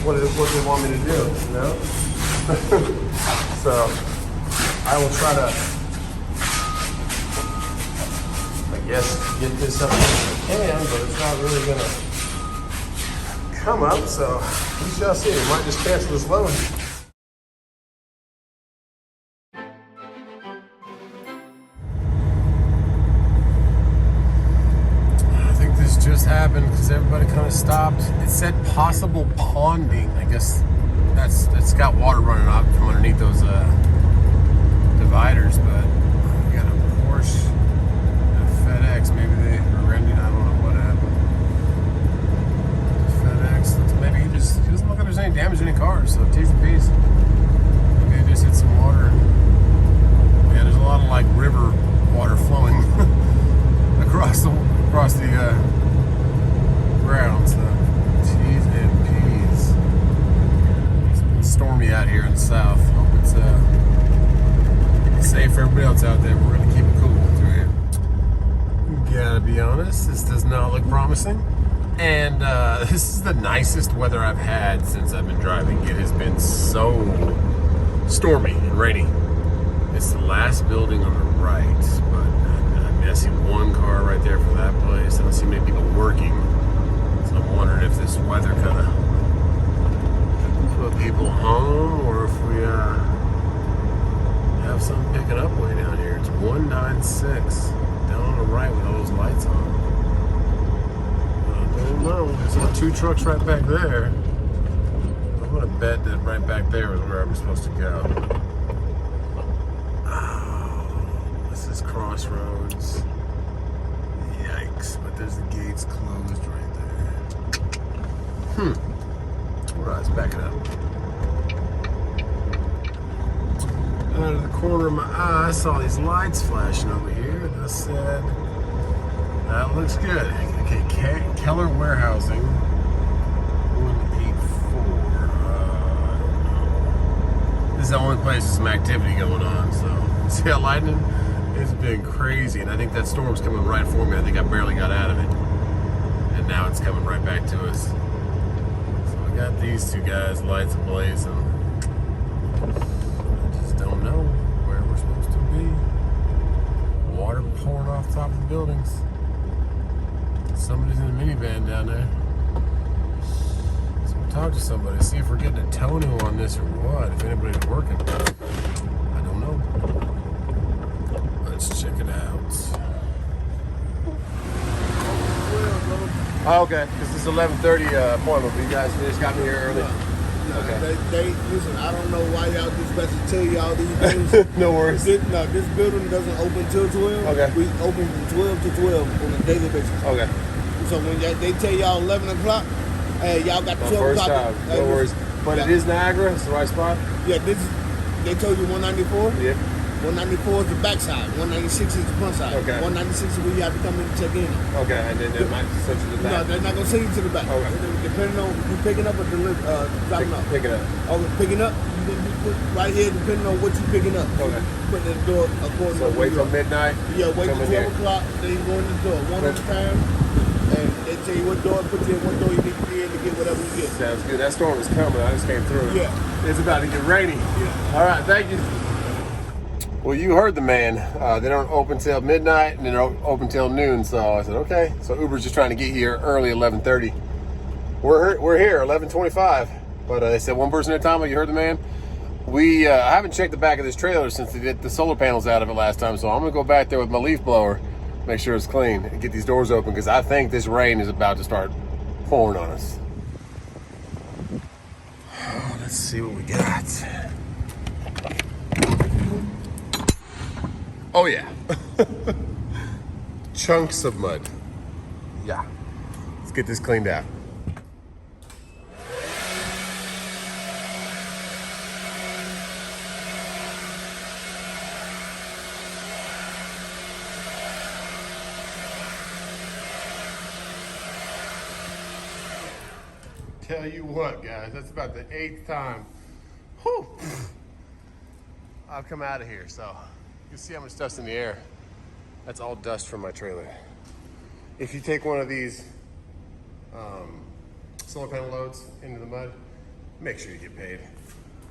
what they want me to do, you know? So I will try to, I guess, get this up as I can, but it's not really gonna come up, so we shall see. We might just cancel this load. Just happened because everybody kind of stopped. It said possible ponding. I guess that's got water running out from underneath those dividers. But we got a Porsche and a FedEx. Maybe they were ending. I don't know what happened. FedEx. Maybe he doesn't look like there's any damage in any cars. So T's and P's. Maybe they just hit some water. Yeah, there's a lot of like river water flowing across the ground, so T's and P's. It's been stormy out here in the south. Hope it's safe for everybody else out there. We're gonna keep it cool through here. Gotta be honest, this does not look promising. And this is the nicest weather I've had since I've been driving. It has been so stormy and rainy. It's the last building on the right, but I see one car right there for that place. I don't see many people working. So I'm wondering if this weather kind of put people home or if we have something picking up way down here. It's 196 down on the right with all those lights on. I don't know. There's 2 trucks right back there. I'm going to bet that right back there is where I'm supposed to go. Crossroads. Yikes, but there's the gates closed right there. Alright, let's back it up. Out of the corner of my eye, I saw these lights flashing over here, and I said, that looks good. Okay, Keller Warehousing. 184. This is the only place with some activity going on, so see that lightning? It's been crazy, and I think that storm's coming right for me. I think I barely got out of it, and now it's coming right back to us. So I got these 2 guys, lights ablaze, and I just don't know where we're supposed to be. Water pouring off the top of the buildings. Somebody's in a minivan down there. So we'll talk to somebody, see if we're getting a tono on this or what, if anybody's working. I don't know. Let's check it out. Oh, okay, this is 11:30 appointment, but you guys just got me here early. No, okay. They listen. I don't know why y'all just about to tell y'all these things. No worries. This building doesn't open till 12. Okay. We open from 12 to 12 on a daily basis. Okay. So when they tell y'all 11 o'clock, hey, y'all got 12 first o'clock. time. No worries. But it is Niagara. It's the right spot. Yeah, they told you 194. Yeah. 194 is the backside. 196 is the front side. Okay. 196 is where you have to come in and check in. Okay, and then they might send you to the back. No, they're not gonna send you to the back. Okay. Depending on you picking up or dropping off. Pick it up. Oh, picking up. You put right here, depending on what you're picking up. Okay. Put in the door according So to wait till midnight. Yeah, wait till 12 o'clock. Then you go in the door one at a time, and they tell you what door, put you in what door you need to be in to get whatever you get. Sounds good. That storm is coming. I just came through. Yeah. It's about to get rainy. Yeah. All right, thank you. Well, you heard the man. They don't open till midnight, and they're open till noon. So I said, okay. So Uber's just trying to get here early, 11:30. We're here, 11:25. But they said one person at a time. You heard the man. I haven't checked the back of this trailer since they did the solar panels out of it last time. So I'm gonna go back there with my leaf blower, make sure it's clean, and get these doors open because I think this rain is about to start pouring on us. Let's see what we got. Oh yeah. Chunks of mud. Yeah. Let's get this cleaned out. Tell you what, guys, that's about the 8th time. Whew. I've come out of here, so you can see how much dust in the air. That's all dust from my trailer. If you take one of these solar panel loads into the mud, make sure you get paid.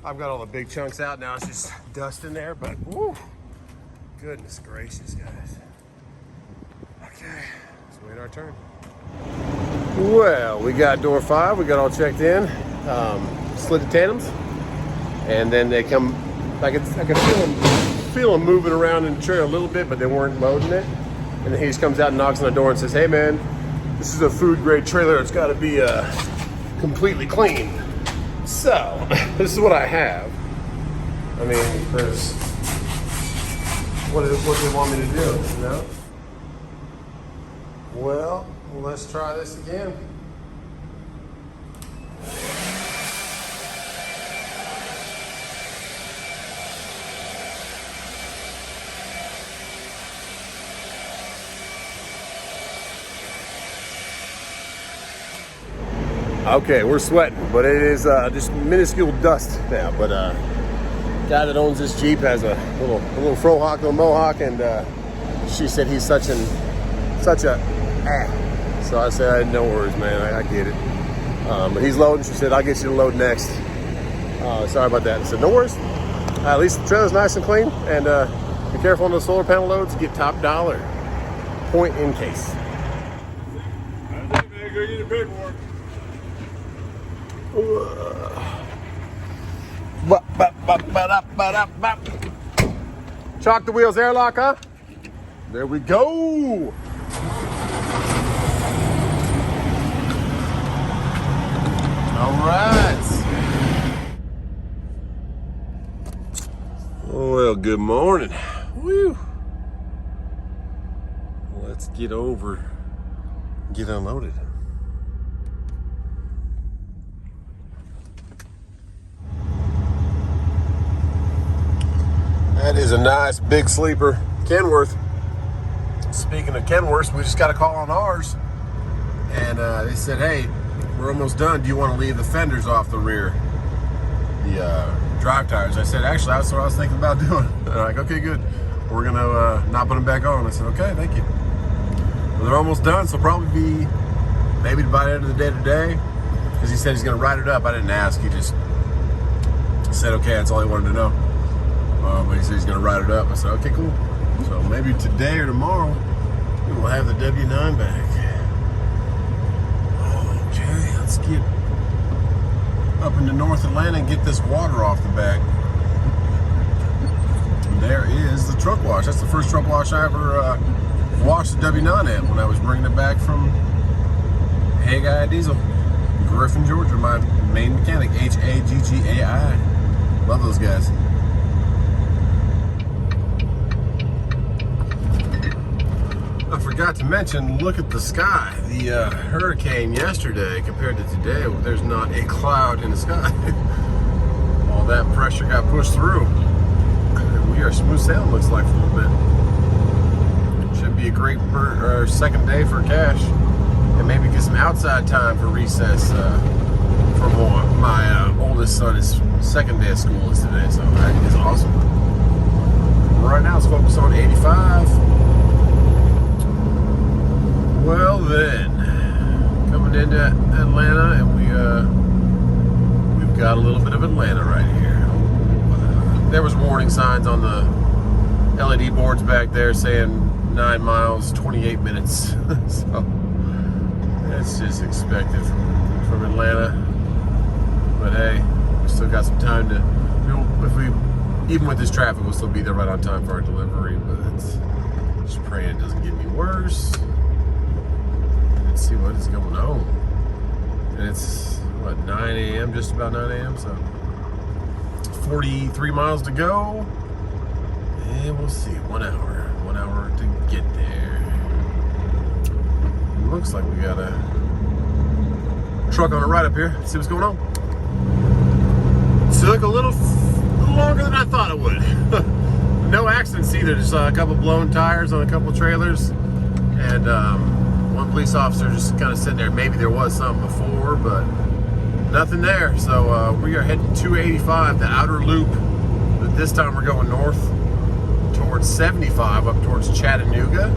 I've got all the big chunks out now. It's just dust in there, but woo, goodness gracious, guys. Okay, let's wait our turn. Well, we got door 5. We got all checked in. Slid the tandems, and then they come. I could feel them moving around in the trailer a little bit, but they weren't loading it. And then he just comes out and knocks on the door and says, "Hey, man, this is a food grade trailer. It's got to be completely clean." So this is what I have. I mean, there's what they want me to do, you know? Well, let's try this again. Okay, we're sweating, but it is just minuscule dust now. But guy that owns this Jeep has a little frohawk, little mohawk, and she said he's such a So I said, no worries, man, I get it. But he's loading. She said, I'll get you to load next. Sorry about that. I said, no worries. At least the trailer's nice and clean, and be careful on those solar panel loads. Get top dollar. Point in case. I think, man, go get the paperwork. Chalk the wheels, airlock, huh? There we go. All right. Well, good morning. Woo. Let's get over, get unloaded. That is a nice big sleeper, Kenworth. Speaking of Kenworths, we just got a call on ours, and they said, "Hey, we're almost done. Do you want to leave the fenders off the rear, the drive tires?" I said, "Actually, that's what I was thinking about doing." They're like, "Okay, good. We're gonna not put them back on." I said, "Okay, thank you." Well, they're almost done, so probably be maybe by the end of the day today, because he said he's gonna write it up. I didn't ask. He just said, "Okay," that's all he wanted to know. But he said he's going to write it up. I said, okay, cool. So maybe today or tomorrow, we will have the W9 back. Okay, let's get up into North Atlanta and get this water off the back. And there is the truck wash. That's the first truck wash I ever washed the W9 at when I was bringing it back from Hey Guy Diesel, Griffin, Georgia. My main mechanic, Haggai. Love those guys. I forgot to mention, look at the sky. The hurricane yesterday compared to today, there's not a cloud in the sky. All that pressure got pushed through. We are smooth sailing, looks like, for a little bit. Should be a great second day for cash. And maybe get some outside time for recess for more. My oldest son, his second day of school is today, so that is awesome. Right now, let's focus on 85. Well then, coming into Atlanta, and we've got a little bit of Atlanta right here. There was warning signs on the LED boards back there saying 9 miles, 28 minutes. So that's just expected from Atlanta. But hey, we still got some time to. Even with this traffic, we'll still be there right on time for our delivery. But it's just praying it doesn't get any worse. Let's see what is going on. And it's what, 9 a.m., just about 9 a.m. So 43 miles to go, and we'll see. 1 hour to get there. Looks like we got a truck on the right up here. Let's see what's going on. Took a little longer than I thought it would. No accidents either, just a couple blown tires on a couple trailers, and one police officer just kind of sitting there. Maybe there was something before, but nothing there. So we are heading 285, the outer loop. But this time we're going north towards 75, up towards Chattanooga.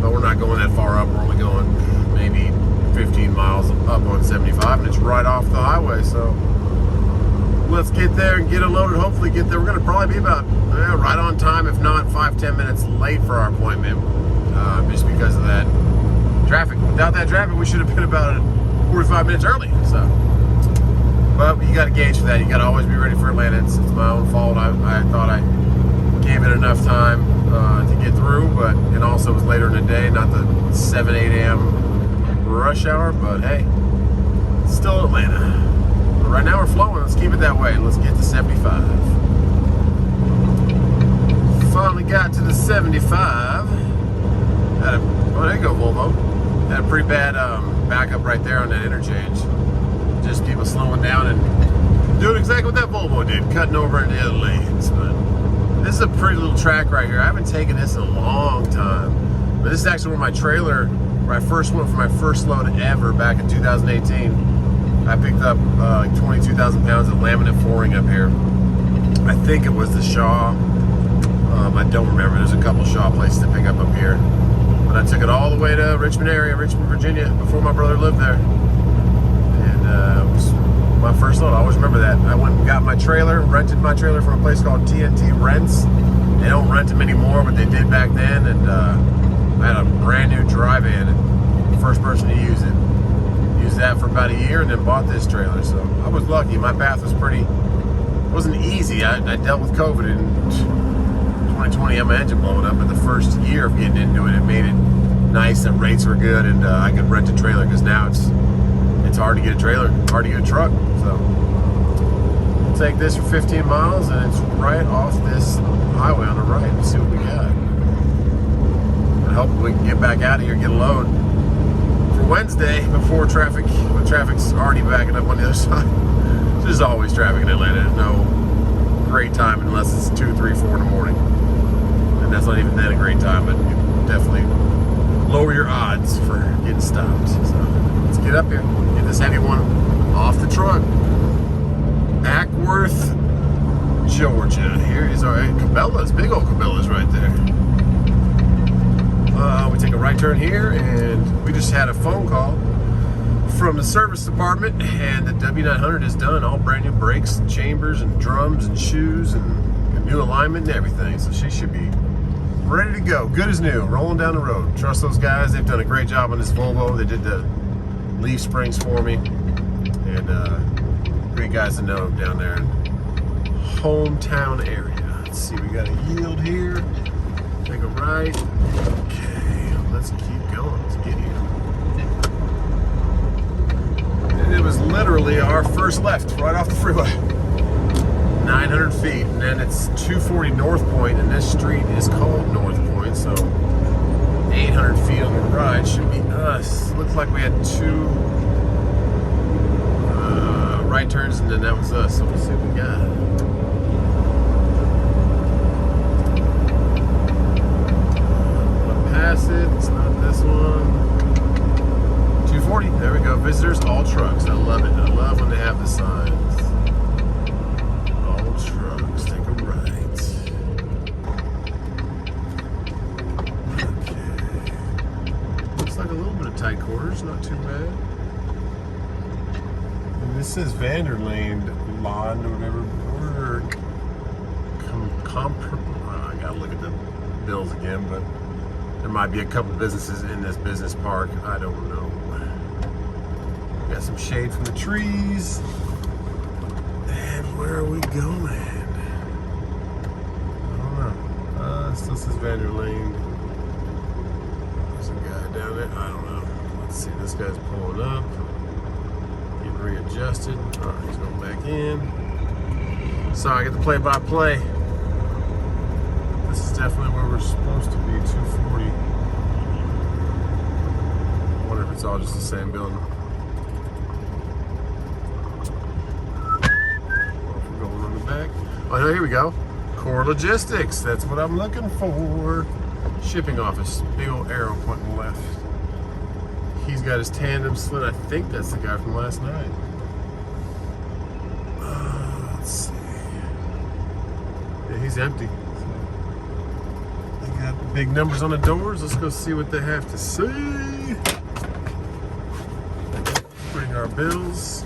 But we're not going that far up. We're only going maybe 15 miles up on 75, and it's right off the highway. So let's get there and get it loaded. Hopefully get there. We're going to probably be about right on time, if not 5-10 minutes late for our appointment, just because of that traffic. Without that traffic, we should have been about 45 minutes early. So, but you got to gauge for that. You got to always be ready for Atlanta. It's my own fault. I thought I gave it enough time to get through, but it also was later in the day, not the 7-8 a.m. rush hour. But hey, it's still Atlanta. But right now we're flowing. Let's keep it that way. Let's get to 75. Finally got to the 75. Oh, there you go, Volvo. Had a pretty bad backup right there on that interchange. Just people slowing down and doing exactly what that Volvo did, cutting over into the other lanes. But this is a pretty little track right here. I haven't taken this in a long time. But this is actually where my trailer, where I first went for my first load ever back in 2018. I picked up like 22,000 pounds of laminate flooring up here. I think it was the Shaw. I don't remember. There's a couple Shaw places to pick up here. But I took it all the way to Richmond area, Richmond, Virginia, before my brother lived there. And it was my first load. I always remember that. I went and got my trailer, rented my trailer from a place called TNT Rents. They don't rent them anymore, but they did back then. And I had a brand new dry van, and first person to use it. Used that for about a year and then bought this trailer. So I was lucky. My path was wasn't easy. I dealt with COVID in 2020. I had my engine blowing up, but the first year of getting into it, it made it nice. The rates were good, and I could rent a trailer, because now it's hard to get a trailer, hard to get a truck. So we'll take this for 15 miles, and it's right off this highway on the right. Let's see what we got. And hopefully we can get back out of here and get a load for Wednesday before traffic. When traffic's already backing up on the other side. There's always traffic in Atlanta. There's no great time unless it's 2, 3, 4 in the morning. And that's not even then a great time, but you definitely lower your odds for getting stopped. So let's get up here, get this heavy one off the truck. Ackworth, Georgia. Here is our Cabela's, big old Cabela's right there. We take a right turn here, and we just had a phone call from the service department, and the W900 is done. All brand new brakes and chambers and drums and shoes and a new alignment and everything. So she should be ready to go, good as new, rolling down the road. Trust those guys. They've done a great job on this Volvo. They did the leaf springs for me, and great guys to know down there in hometown area. Let's see, we got a yield here. Take a right. Okay, let's keep going. Let's get here. And it was literally our first left right off the freeway. 900 feet, and then it's 240 North Point, and this street is called North Point, so 800 feet on the right should be us. Looks like we had 2 right turns, and then that was us, so we'll see what we got. Pass it, it's not this one. 240, there we go. Visitors, all trucks. I love it. I love when they have the signs. All trucks, take a right. Okay. Looks like a little bit of tight quarters, not too bad. And this says Vanderlane Lawn or whatever. I gotta look at the bills again, but there might be a couple businesses in this business park. I don't know. Got some shade from the trees. And where are we going? I don't know. It still says Vanderlane. There's a guy down there. I don't know. Let's see. This guy's pulling up. Getting readjusted. All right, he's going back in. Sorry, I get the play-by-play. This is definitely where we're supposed to be, 240. I wonder if it's all just the same building. We're going on the back. Oh, no, here we go. Core Logistics. That's what I'm looking for. Shipping office. Big old arrow pointing left. He's got his tandem slid. I think that's the guy from last night. Let's see. Yeah, he's empty. Got big numbers on the doors. Let's go see what they have to say. Bring our bills.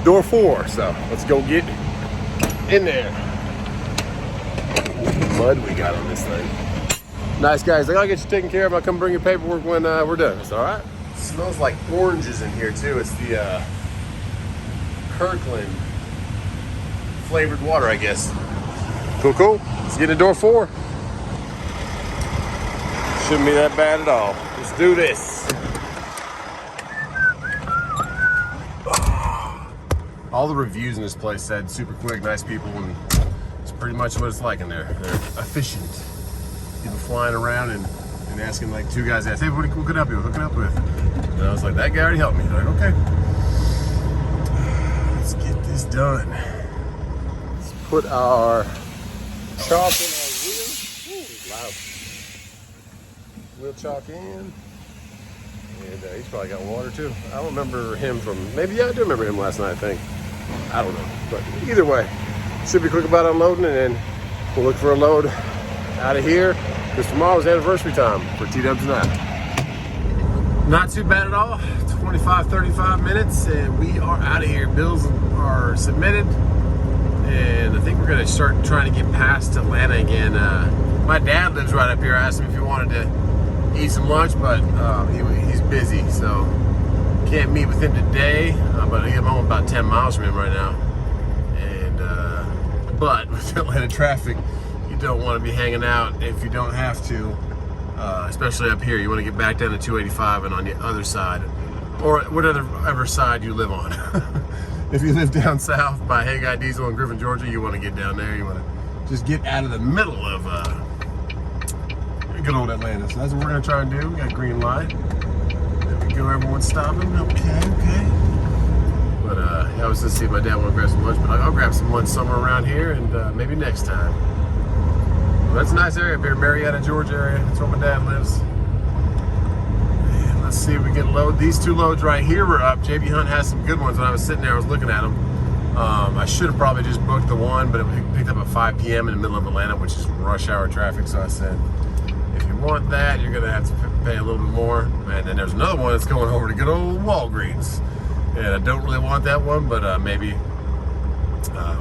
door 4. So let's go get in there. Mud we got on this thing. Nice, guys. I gotta get you taken care of. I'll come bring you paperwork when we're done. It's all right. It smells like oranges in here too. It's the Kirkland flavored water, I guess. Cool. Let's get into door 4. Shouldn't be that bad at all. Let's do this. All the reviews in this place said super quick, nice people, and it's pretty much what it's like in there. They're efficient. People flying around and asking, like 2 guys asked, hey, what can I help you with? What can I help you with? And I was like, that guy already helped me. They're like, okay. Let's get this done. Let's put our chalk in our wheel. Ooh, loud. Wheel chalk in. And he's probably got water too. I don't remember him from, maybe, yeah, I do remember him last night, I think. I don't know. But either way, should be quick about unloading, and then we'll look for a load out of here, because tomorrow's anniversary time for T-Dubs and I. Not too bad at all. 25-35 minutes, and we are out of here. Bills are submitted, and I think we're going to start trying to get past Atlanta again. My dad lives right up here. I asked him if he wanted to eat some lunch, but he's busy, so can't meet with him today. But I'm home about 10 miles from him right now. And but with Atlanta traffic, you don't want to be hanging out if you don't have to, especially up here. You want to get back down to 285 and on the other side, or whatever side you live on. If you live down south by Hey Guy Diesel in Griffin, Georgia, you want to get down there. You want to just get out of the middle of good old Atlanta. So that's what we're going to try and do. We got a green light. There we go. Everyone's stopping. Okay. But I was going to see if my dad want to grab some lunch, but I'll grab some lunch somewhere around here, and maybe next time. Well, that's a nice area up here, Marietta, Georgia area. That's where my dad lives. And let's see if we get a load. These 2 loads right here were up. JB Hunt has some good ones. When I was sitting there, I was looking at them. I should have probably just booked the one, but it picked up at 5 p.m. in the middle of Atlanta, which is rush hour traffic. So I said, if you want that, you're going to have to pay a little bit more. And then there's another one that's going over to good old Walgreens. And I don't really want that one, but maybe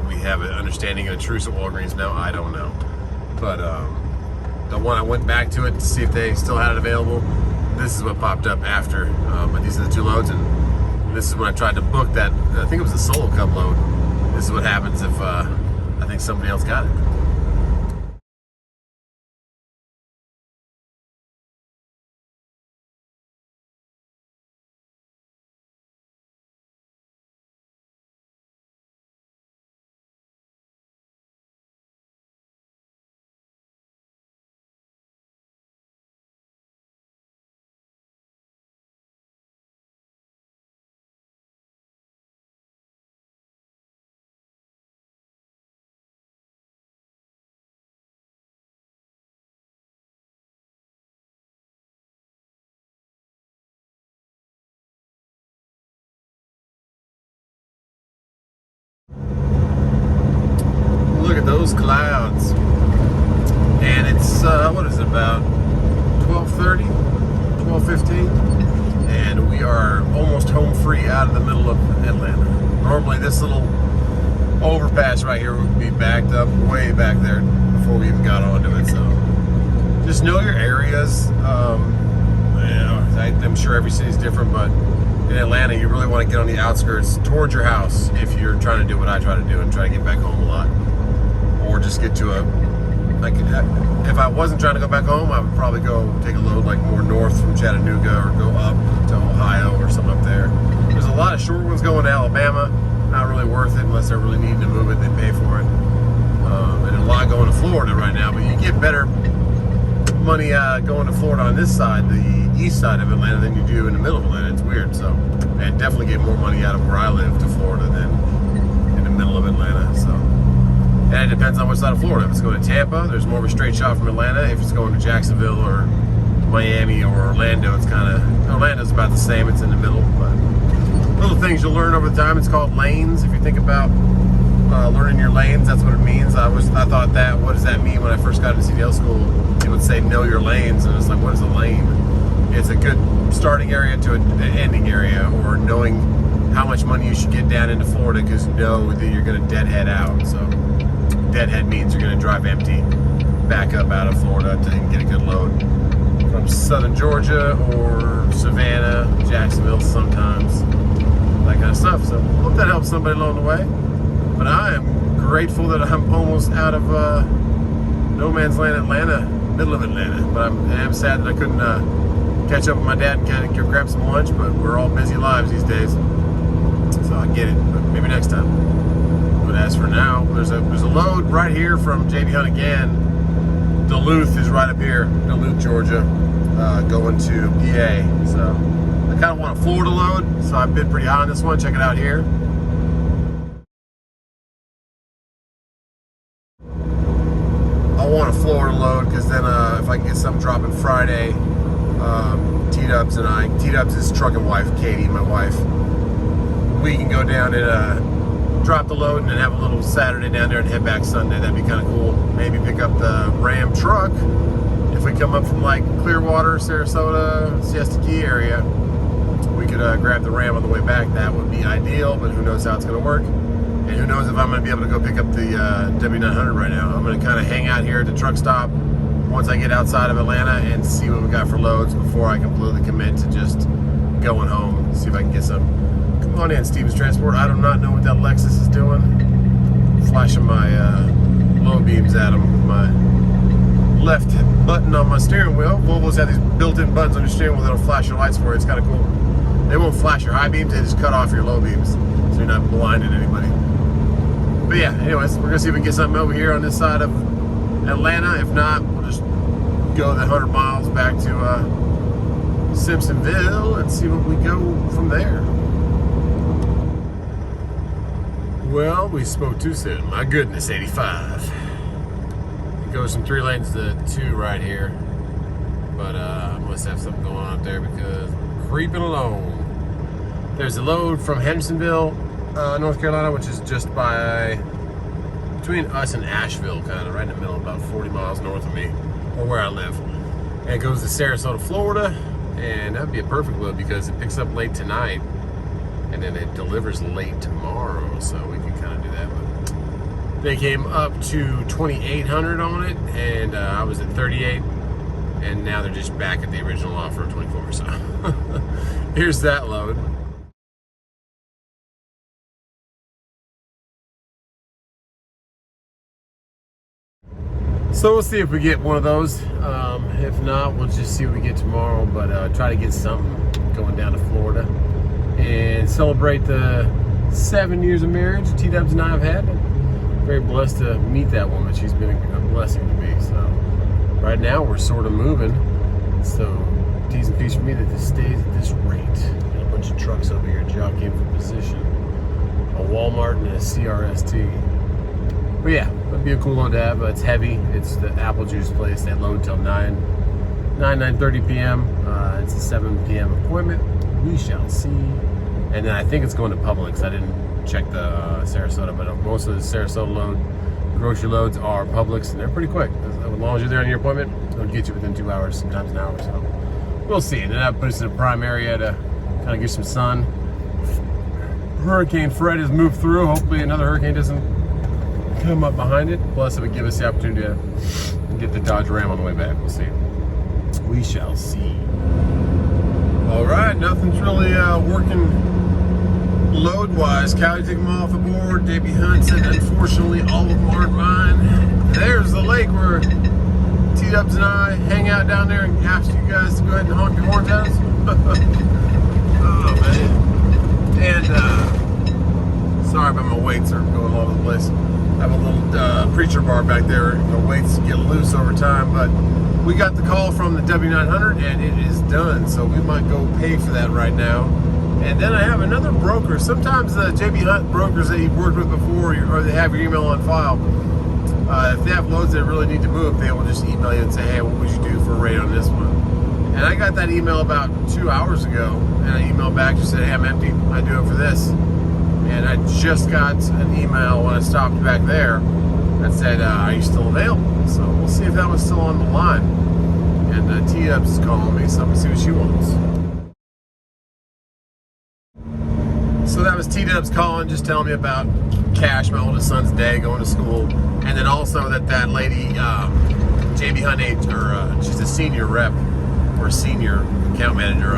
we have an understanding and a truce at Walgreens now. I don't know. But the one I went back to it to see if they still had it available. This is what popped up after. But these are the 2 loads, and this is when I tried to book that. I think it was a solo cup load. This is what happens if I think somebody else got it. Look at those clouds. And it's, what is it, about 12:30, 12:15? And we are almost home free out of the middle of Atlanta. Normally this little overpass right here would be backed up way back there before we even got onto it. So just know your areas. I'm sure every city's different, but in Atlanta, you really want to get on the outskirts towards your house if you're trying to do what I try to do and try to get back home a lot. Or just get to if I wasn't trying to go back home, I would probably go take a load like more north from Chattanooga, or go up to Ohio or something up there. There's a lot of short ones going to Alabama. Not really worth it unless they're really needing to move it. They pay for it. And a lot going to Florida right now, but you get better money going to Florida on this side, the east side of Atlanta, than you do in the middle of Atlanta. It's weird. So, and definitely get more money out of where I live to Florida than in the middle of Atlanta. So, and it depends on what side of Florida. If it's going to Tampa, there's more of a straight shot from Atlanta. If it's going to Jacksonville or Miami or Orlando, it's Orlando's about the same. It's in the middle. But little things you'll learn over time. It's called lanes. If you think about learning your lanes, that's what it means. I thought that, what does that mean? When I first got into CDL school, it would say know your lanes, and it's like, what is a lane? It's a good starting area to an ending area, or knowing how much money you should get down into Florida, because you know that you're going to deadhead out. So deadhead means you're going to drive empty back up out of Florida to get a good load from southern Georgia or Savannah, Jacksonville sometimes, that kind of stuff. So hope that helps somebody along the way. But I am grateful that I'm almost out of no man's land, Atlanta, middle of Atlanta. But I am sad that I couldn't catch up with my dad and kind of grab some lunch, but we're all busy lives these days. So I get it, but maybe next time. But as for now, there's a load right here from JB Hunt again. Duluth is right up here, Duluth, Georgia, going to PA. So I kind of want a Florida load, so I've been pretty high on this one. Check it out here. I want a Florida load because then if I can get something dropping Friday, T-Dubs and I, T-Dubs is trucking wife, Katie, my wife, we can go down and drop the load and then have a little Saturday down there and head back Sunday. That'd be kind of cool. Maybe pick up the Ram truck if we come up from like Clearwater, Sarasota, Siesta Key area. We could grab the Ram on the way back. That would be ideal, but who knows how it's going to work. And who knows if I'm going to be able to go pick up the W900 right now. I'm going to kind of hang out here at the truck stop once I get outside of Atlanta and see what we got for loads before I completely commit to just going home. See if I can get some. Come on in, Stevens Transport. I do not know what that Lexus is doing. Flashing my low beams at them. My left button on my steering wheel. Volvos have these built-in buttons on your steering wheel that'll flash your lights for you. It's kind of cool. They won't flash your high beams. They just cut off your low beams, so you're not blinding anybody. But yeah, anyways, we're gonna see if we can get something over here on this side of Atlanta. If not, we'll just go the 100 miles back to Simpsonville and see what we go from there. Well, we spoke too soon. My goodness, 85. It goes from 3 lanes to 2 right here. But I must have something going on up there because we're creeping along. There's a load from Hendersonville, North Carolina, which is just between us and Asheville, kind of right in the middle, about 40 miles north of me, or where I live. And it goes to Sarasota, Florida, and that'd be a perfect load because it picks up late tonight, and then it delivers late tomorrow, so we can kind of do that. But they came up to 2,800 on it, and I was at 38, and now they're just back at the original offer of 24. So here's that load. So we'll see if we get one of those. If not, we'll just see what we get tomorrow. But try to get something going down to Florida and celebrate the 7 years of marriage T-Dubs and I have had. Very blessed to meet that woman. She's been a blessing to me. So right now we're sort of moving. So T's and P's for me that this stays at this rate. Got a bunch of trucks over here jockeying for position. A Walmart and a CRST. But yeah, it'd be a cool load to have. It's heavy. It's the apple juice place. They load till 9:30 p.m. It's a 7 p.m. appointment. We shall see. And then I think it's going to Publix. I didn't check the Sarasota, but most of the Sarasota grocery loads are Publix, and they're pretty quick. As long as you're there on your appointment, it'll get you within 2 hours, sometimes an hour. So we'll see. And then that puts us in a prime area to kind of get some sun. Hurricane Fred has moved through. Hopefully another hurricane doesn't come up behind it. Plus, it would give us the opportunity to get the Dodge Ram on the way back. We'll see. We shall see. All right, nothing's really working load-wise. Callie took them off the board. JB Hunt said, unfortunately, all of them aren't mine. There's the lake where T-Dubs and I hang out down there and ask you guys to go ahead and honk your horns at us. Oh, man. And sorry about my weights are going all over the place. I have a little preacher bar back there. The weights get loose over time, but we got the call from the W900 and it is done. So we might go pay for that right now. And then I have another broker. Sometimes the JB Hunt brokers that you've worked with before, or they have your email on file, if they have loads that really need to move, they will just email you and say, hey, what would you do for a rate on this one? And I got that email about 2 hours ago, and I emailed back, just said, hey, I'm empty. I do it for this. And I just got an email when I stopped back there that said, are you still available? So we'll see if that was still on the line. And T-Dubs is calling me, so I'm going to see what she wants. So that was T-Dubs calling, just telling me about Cash, my oldest son's day, going to school. And then also that lady, JB Hunt, she's a senior rep, or senior account manager,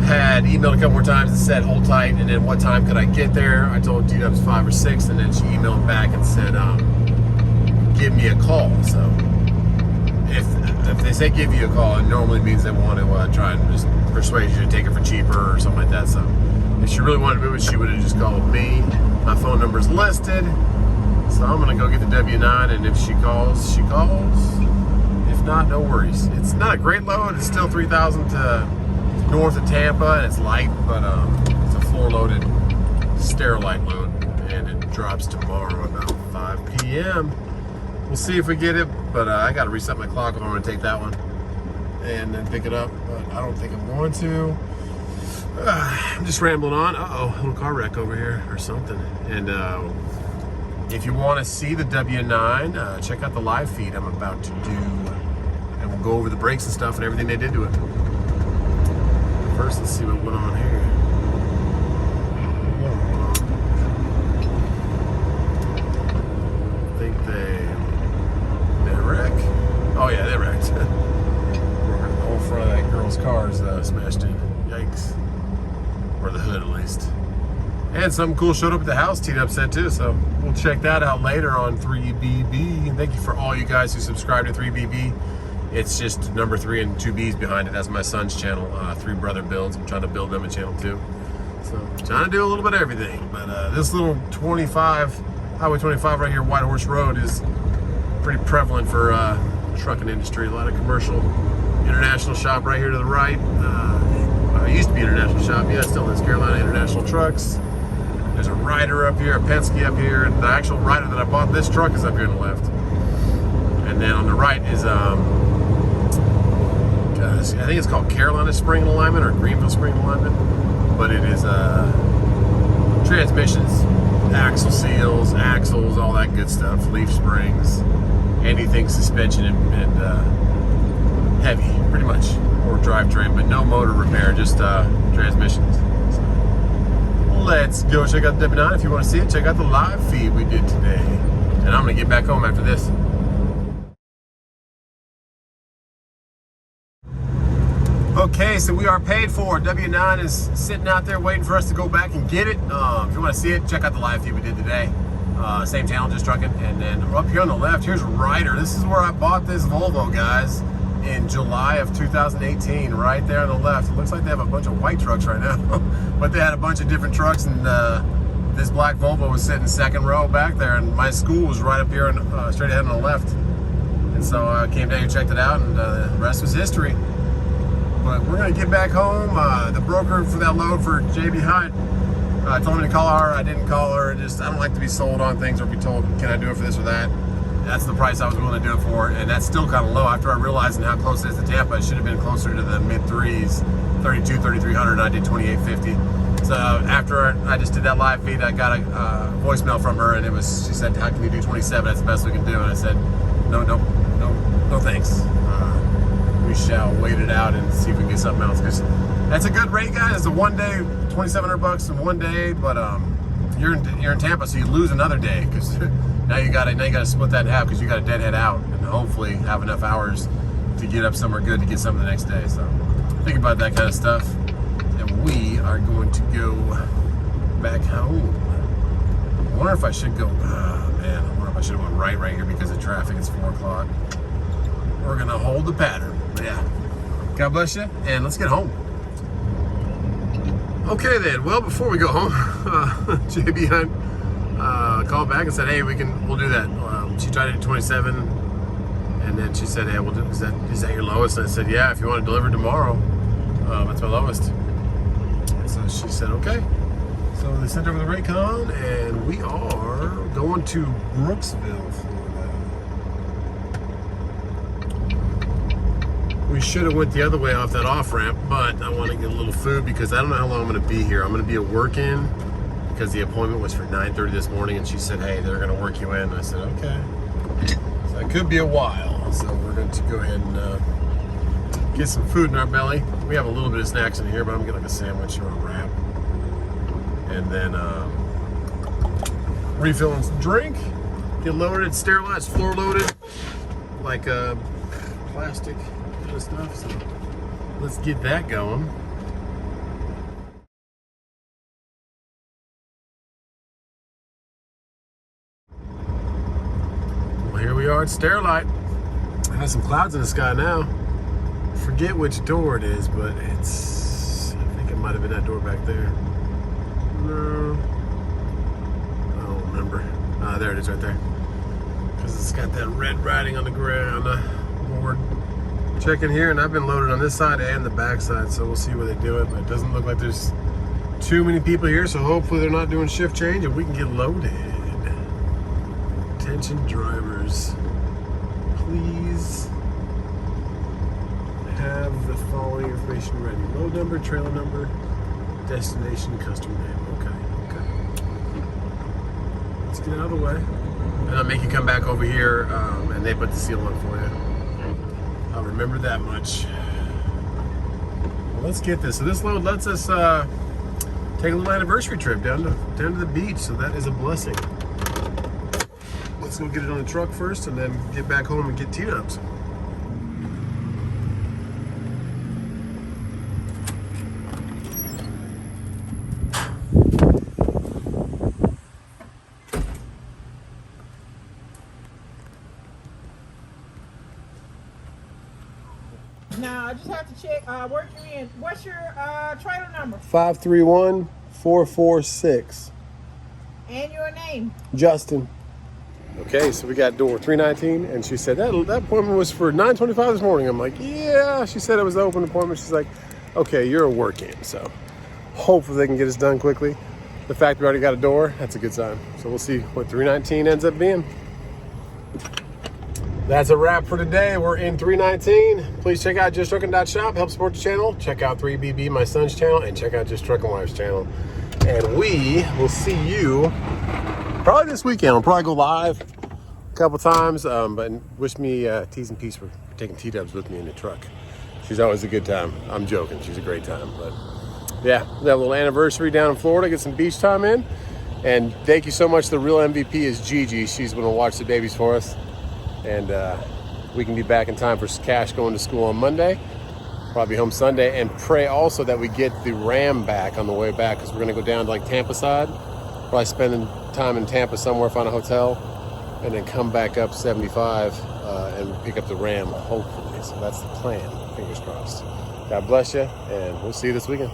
had emailed a couple more times and said, hold tight, and then what time could I get there? I told T-Dubs 5 or 6, and then she emailed back and said, give me a call. So if they say give you a call, it normally means they want to try and just persuade you to take it for cheaper or something like that. So if she really wanted to move it, she would have just called me. My phone number's listed, so I'm gonna go get the W9, and if she calls, she calls. If not, no worries. It's not a great load. It's still 3,000 to north of Tampa, and it's light, but it's a floor-loaded Sterilite load, and it drops tomorrow about 5 p.m. We'll see if we get it, but I got to reset my clock if I'm going to take that one and then pick it up, but I don't think I'm going to. I'm just rambling on. Uh-oh, a little car wreck over here or something. And if you want to see the W9, check out the live feed I'm about to do, and we'll go over the brakes and stuff and everything they did to it. First, let's see what went on here. I think they wreck. Oh yeah, they wrecked. The whole front of that girl's car is smashed in. Yikes. Or the hood, at least. And something cool showed up at the house, T-Dub said too, so we'll check that out later on 3BB. And thank you for all you guys who subscribe to 3BB. It's just number 3 and 2 B's behind it. That's my son's channel, 3 Brother Builds. I'm trying to build them a channel too. So trying to do a little bit of everything. But this little Highway 25 right here, White Horse Road, is pretty prevalent for trucking industry. A lot of commercial, international shop right here to the right. It used to be International Shop. Yeah, it still is. Carolina International Trucks. There's a Ryder up here, a Penske up here, and the actual Ryder that I bought this truck is up here on the left. And then on the right is I think it's called Carolina Spring Alignment or Greenville Spring Alignment, but it is transmissions, axle seals, axles, all that good stuff, leaf springs, anything suspension and heavy, pretty much, or drivetrain, but no motor repair, just transmissions. So, let's go check out the W9. If you want to see it, check out the live feed we did today. And I'm going to get back home after this. Okay, so we are paid for. W9 is sitting out there waiting for us to go back and get it. If you want to see it, check out the live feed we did today. Same channel, Just Truckin'. And then up here on the left, here's Ryder. This is where I bought this Volvo, guys, in July of 2018. Right there on the left. It looks like they have a bunch of white trucks right now, but they had a bunch of different trucks, and this black Volvo was sitting second row back there, and my school was right up here and straight ahead on the left. And so I came down here, checked it out, and the rest was history. But we're gonna get back home. The broker for that load for JB Hunt told me to call her. I didn't call her. I don't like to be sold on things or be told, can I do it for this or that? That's the price I was willing to do it for, and that's still kind of low after I realized how close it is to Tampa. It should have been closer to the mid threes, 32, 3,300, and I did 2,850. So after I just did that live feed, I got a voicemail from her, and she said, how can you do 27? That's the best we can do. And I said, no thanks. We shall wait it out and see if we can get something else, because that's a good rate, guys. It's a 1 day, $2,700 in 1 day, but you're in Tampa, so you lose another day, because now you got to split that in half, because you got to deadhead out and hopefully have enough hours to get up somewhere good to get something the next day. So think about that kind of stuff, and we are going to go back home. I wonder if I should go. Man, I wonder if I should have went right here because of traffic. It's 4 o'clock. We're gonna hold the pattern. But yeah, God bless you, and let's get home. Okay then, well, before we go home, JB Hunt called back and said, hey, we'll do that. She tried it at 27, and then she said, hey, we'll do, is that your lowest? And I said, yeah, if you want to deliver tomorrow, that's my lowest. And so she said, okay. So they sent over the Raycon, and we are going to Brooksville, Florida. We should have went the other way off that off-ramp, but I want to get a little food because I don't know how long I'm going to be here. I'm going to be at work in because the appointment was for 9:30 this morning, and she said, hey, they're going to work you in. And I said, okay. So it could be a while. So we're going to go ahead and get some food in our belly. We have a little bit of snacks in here, but I'm getting like a sandwich or a wrap. and then refilling some drink, get loaded, sterilized, floor loaded, like plastic kind of stuff. So let's get that going. Well, here we are at Sterilite. Has some clouds in the sky now. Forget which door it is, but it's, I think it might have been that door back there. No, I don't remember. There it is right there. Because it's got that red writing on the ground board. Checking here, and I've been loaded on this side and the back side, so we'll see where they do it, but it doesn't look like there's too many people here, so hopefully they're not doing shift change and we can get loaded. Attention drivers, please have the following information ready. Load number, trailer number, destination, customer name. Okay. Let's get out of the way. And I'll make you come back over here and they put the seal on for you. I'll remember that much. Well, let's get this. So this load lets us take a little anniversary trip down to the beach, so that is a blessing. Let's go get it on the truck first and then get back home and get T-dubs. Now, I just have to check, work you in. What's your trailer number? 531446. And your name? Justin. Okay, so we got door 319, and she said that appointment was for 9:25 this morning. I'm like, yeah. She said it was the open appointment. She's like, okay, you're a work-in, so hopefully they can get us done quickly. The fact we already got a door, that's a good sign. So we'll see what 319 ends up being. That's a wrap for today. We're in 319. Please check out JustTruckin.Shop. Help support the channel. Check out 3BB, my son's channel, and check out Just Truckin' Wife's channel. And we will see you probably this weekend. I'll probably go live a couple times, but wish me T's and P's for taking T-dubs with me in the truck. She's always a good time. I'm joking. She's a great time. But yeah, we have a little anniversary down in Florida. Get some beach time in. And thank you so much. The real MVP is Gigi. She's going to watch the babies for us. And we can be back in time for Cash going to school on Monday. Probably home Sunday. And pray also that we get the Ram back on the way back, because we're going to go down to like Tampa side. Probably spending time in Tampa somewhere, find a hotel, and then come back up 75 and pick up the Ram, hopefully. So that's the plan. Fingers crossed. God bless you, and we'll see you this weekend.